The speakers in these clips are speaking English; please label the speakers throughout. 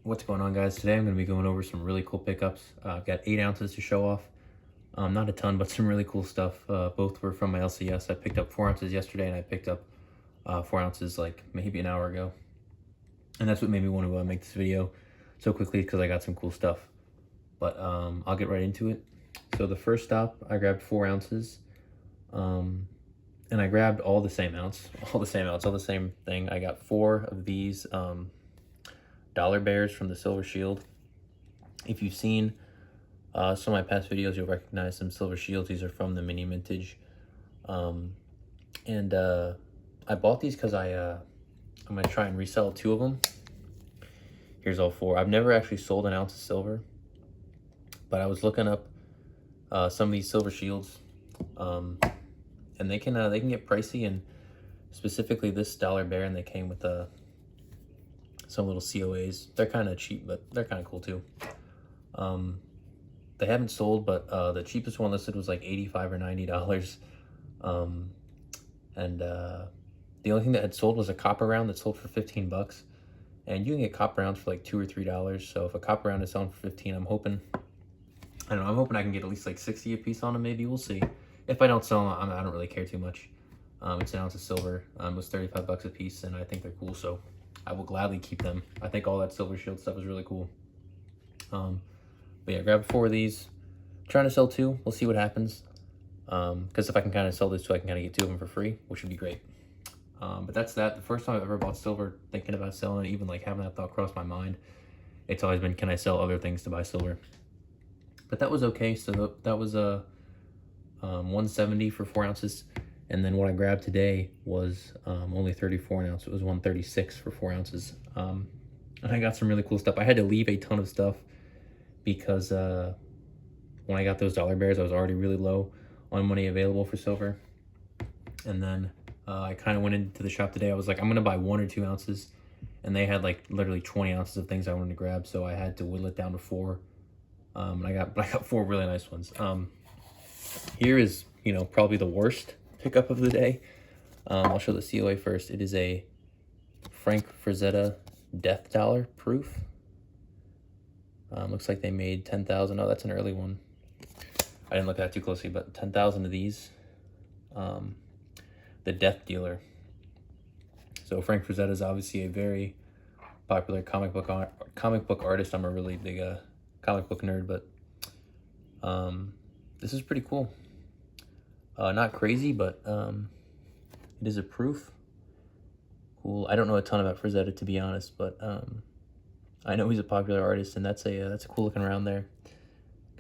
Speaker 1: What's going on, guys? Today I'm going to be going over some really cool pickups. I've got 8 ounces to show off. Not a ton, but some really cool stuff. Both were from my LCS. I picked up 4 ounces yesterday, and I picked up 4 ounces like maybe an hour ago. And that's what made me want to make this video so quickly, because I got some cool stuff. But I'll get right into it. So the first stop, I grabbed 4 ounces. And I grabbed all the same thing. I got 4 of these dollar bears from the Silver Shield. If you've seen some of my past videos, you'll recognize some Silver Shields. These are from the mini mintage. I bought these because I'm going to try and resell 2 of them. Here's all 4. I've never actually sold an ounce of silver, but I was looking up some of these Silver Shields, and they can get pricey, and specifically this dollar bear, and they came with some little COAs. They're kind of cheap, but they're kind of cool too. They haven't sold, but the cheapest one listed was like $85 or $90. The only thing that had sold was a copper round that sold for 15 bucks. And you can get copper rounds for like $2 or $3. So if a copper round is selling for 15, I'm hoping I can get at least like 60 a piece on them. Maybe we'll see. If I don't sell them, I don't really care too much. It's an ounce of silver. It was 35 bucks a piece, and I think they're cool, so I will gladly keep them. I think all that Silver Shield stuff is really cool. But yeah, grab 4 of these. I'm trying to sell 2. We'll see what happens. Because if I can kind of sell this 2, I can kind of get 2 of them for free, which would be great. But that's that. The first time I've ever bought silver, thinking about selling it, even like having that thought cross my mind, it's always been, can I sell other things to buy silver? But that was okay. So that was a 170 for 4 ounces. And then what I grabbed today was only 34 an ounce. It was 136 for 4 ounces. And I got some really cool stuff. I had to leave a ton of stuff because when I got those dollar bears, I was already really low on money available for silver. And then I kind of went into the shop today. I was like, I'm going to buy 1 or 2 ounces. And they had like literally 20 ounces of things I wanted to grab. So I had to whittle it down to 4. And I got 4 really nice ones. Here is, probably the worst pickup of the day. I'll show the COA first. It is a Frank Frazetta Death Dollar proof. Looks like they made 10,000. Oh, that's an early one. I didn't look at that too closely, but 10,000 of these. The Death Dealer. So Frank Frazetta is obviously a very popular comic book artist. I'm a really big comic book nerd, but this is pretty cool. Not crazy, but it is a proof. Cool. I don't know a ton about Frazetta, to be honest, but I know he's a popular artist, and that's a cool looking round there.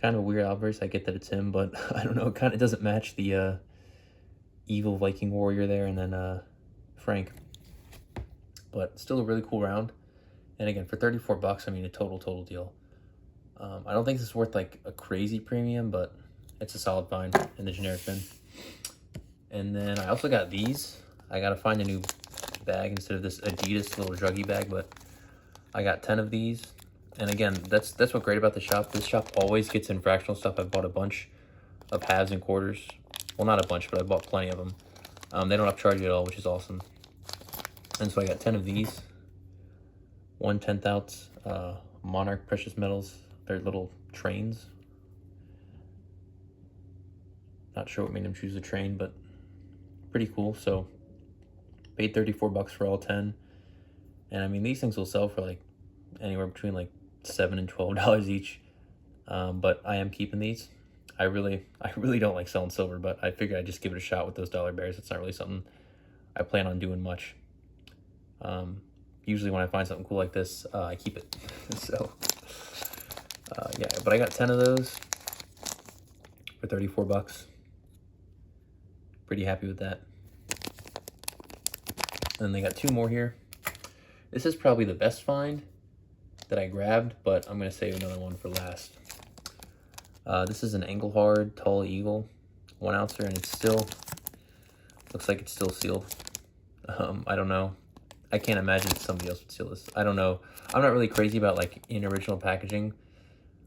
Speaker 1: Kind of a weird obverse. I get that it's him, but I don't know. It kind of doesn't match the evil Viking warrior there, and then Frank. But still a really cool round. And again, for 34 bucks, I mean, a total deal. I don't think this is worth like a crazy premium, but it's a solid find in the generic bin. And then I also got these. I got to find a new bag instead of this Adidas little druggy bag, but I got 10 of these. And again, that's what's great about the shop. This shop always gets in fractional stuff. I've bought a bunch of halves and quarters. Well, not a bunch, but I bought plenty of them. They don't upcharge you at all, which is awesome. And so I got 10 of these. 1 10th ounce Monarch Precious Metals. They're little trains. Not sure what made them choose a train, but pretty cool. So paid 34 bucks for all 10. And I mean, these things will sell for like anywhere between like $7 and $12 each. But I am keeping these. I really don't like selling silver, but I figured I'd just give it a shot with those dollar bears. It's not really something I plan on doing much. Usually when I find something cool like this, I keep it. So yeah, but I got 10 of those for 34 bucks. Pretty happy with that. And they got 2 more here. This is probably the best find that I grabbed, but I'm going to save another one for last. This is an Engelhard Tall Eagle 1 ouncer, and it's still, looks like it's still sealed. I don't know. I can't imagine somebody else would seal this. I don't know. I'm not really crazy about like in original packaging.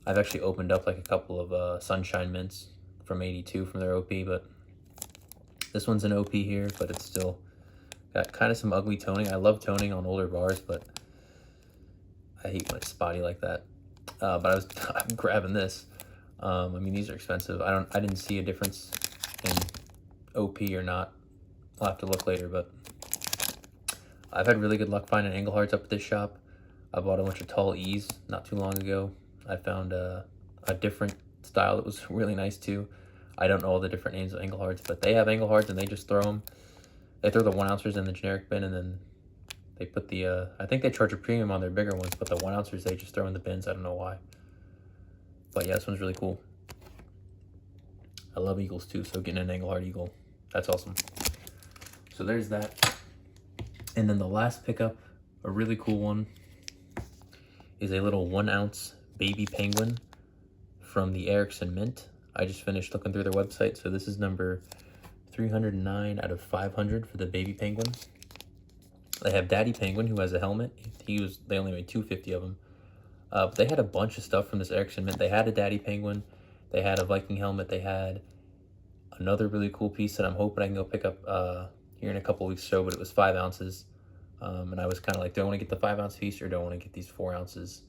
Speaker 1: I've actually opened up like a couple of Sunshine Mints from 82 from their OP, but this one's an OP here, but it's still got kind of some ugly toning. I love toning on older bars, but I hate when it's spotty like that. But I'm grabbing this. I mean, these are expensive. I didn't see a difference in OP or not. I'll have to look later, but I've had really good luck finding Engelhards up at this shop. I bought a bunch of tall E's not too long ago. I found a different style that was really nice too. I don't know all the different names of Engelhards, but they have Engelhards and they just throw them. They throw the 1-ounces in the generic bin, and then they put the, I think they charge a premium on their bigger ones, but the 1-ounces they just throw in the bins. I don't know why. But yeah, this one's really cool. I love Eagles too, so getting an Engelhard Eagle, that's awesome. So there's that. And then the last pickup, a really cool one, is a little 1-ounce baby penguin from the Erickson Mint. I just finished looking through their website, so this is number 309 out of 500 for the baby penguin. They have Daddy Penguin, who has a helmet. They only made 250 of them. But they had a bunch of stuff from this Erickson Mint. They had a Daddy Penguin. They had a Viking helmet. They had another really cool piece that I'm hoping I can go pick up here in a couple weeks or so, but it was 5 ounces. And I was kind of like, do I want to get the 5-ounce piece or do I want to get these 4 ounces?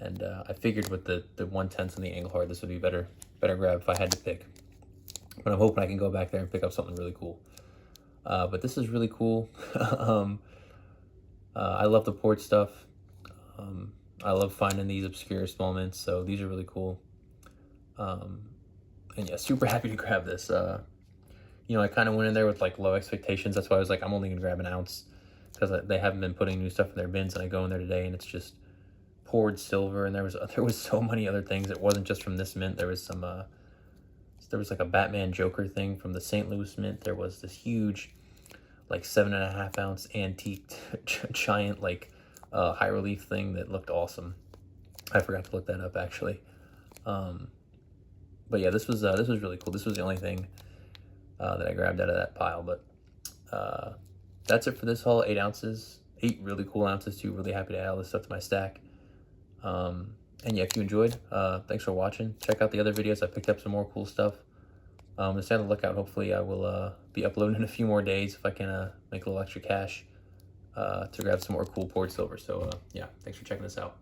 Speaker 1: And I figured with the 1/10 and the Engelhard, this would be better grab if I had to pick. But I'm hoping I can go back there and pick up something really cool. But this is really cool. I love the port stuff. I love finding these obscure small mints, so these are really cool. And yeah, super happy to grab this. You know, I kind of went in there with like low expectations. That's why I was like, I'm only gonna grab an ounce, because they haven't been putting new stuff in their bins. And I go in there today and it's just poured silver, and there was so many other things. It wasn't just from this mint. There was some there was like a Batman Joker thing from the St. Louis Mint. There was this huge like 7.5-ounce antique giant like high relief thing that looked awesome. I forgot to look that up actually. But yeah, this was really cool. This was the only thing that I grabbed out of that pile. But that's it for this haul. 8 ounces, 8 really cool ounces too. Really happy to add all this stuff to my stack. And yeah, if you enjoyed, thanks for watching. Check out the other videos. I picked up some more cool stuff. Just have a lookout. Hopefully I will be uploading in a few more days if I can make a little extra cash to grab some more cool poured silver. So yeah, thanks for checking this out.